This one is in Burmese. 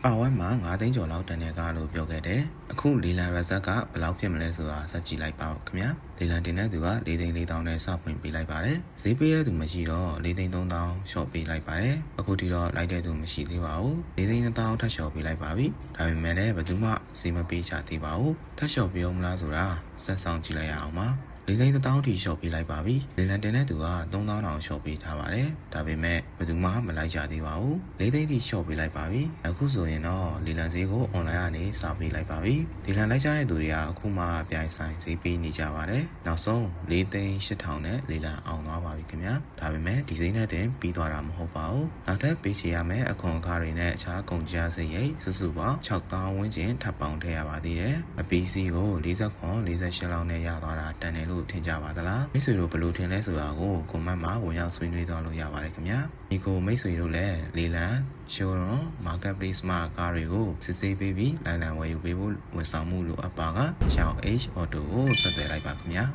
ပါဝက်မှာ9သိန်းကျော်လောက်တန်တဲ့ကားလို့ပြောခဲ့တယ်အခုလီလန်ရက်ဆက်ကဘယ်လောက်ဖြစ်မလဲဆိုတာစက်ကြည့်လိုက်ပါဦးခင်ဗျာလီလန်တင်တဲ့သူက4သိန်း4တောင်းနဲ့စဖွင့်ပေးလိုက်ပါတယ်ဈေးပေးရသူမရှိတော့4သိန်း3တောင်းရှော့ပေးလိုက်ပါတယ်အခုထိတော့လိုက်တဲ့သူမရှိသေးပါဘူး4သိန်း2တောင်းထပ်ရှော့ပေးလိုက်ပါပြီဒါပေမဲ့လည်းဘယ်သူမှဈေးမပေးချသေးပါဘူးထပ်ရှော့ပေးအောင်မလားဆိုတာစက်ဆောင်ကြည့်လိုက်ရအောင်ပါ4သိန်း1တောင်းထိရှော့ပေးလိုက်ပါပြီလီလန်တင်တဲ့သူက3တောင်းတောင်ရှော့ပေးထားပါတယ်ဒါပေမဲ့ဘယ်သူမှမလိုက်ကြသေးပါဘူး4သိန်းထိရှော့ပေးလိုက်ပါပြီအခုဆိုရင်တော့လီလန်ဈေးကိုအွန်လိုင်းကနေစပေးလိုက်ပါပြီလီလန်လိုက်ကြတဲ့သူတွေကအခုမှပြိုင်ဆိုင်ဈေးပေးနေကြပါတယ်နောက်ဆုံး4သိန်း8000နဲ့လီလန်အောင်သွားပါပြီခင်ဗျာဒါပေမဲ့ဒီဈေးနဲ့တင်ပြီးသွားတာမဟုတ်ပါဘူးနောက်ထပ်ပေးချေရမယ့်အခွန်အခတွေနဲ့အခြားကုန်ကျစရိတ်စုစုပေါင်း6000ဝန်းကျင်ထပ်ပေါင်းထည့်ရပါသေးတယ်အပီးစီးကို40-48လောက်နဲ့ရသွားတာတန်တယ်လို့ထင်ကြပါသလားမိတ်ဆွေတို့ဘယ်လိုထင်လဲဆိုတာကိုကွန်မန့်မှာဝင်ရောက်ဆွေးနွေးသွားလို့ရပါတယ်ခင်ဗျာဒီကိုမိတ်ဆွေတို့လည်းလီလန်showroom marketplace မှာကားတွေကိုစစ်ဆေးပေးပြီးလိုင်းလံဝယ်ယူပေးဖို့ဝန်ဆောင်မှုလိုအပ်ပါကရှောင်း H Auto ကိုဆက်သွယ်လိုက်ပါခင်ဗျာ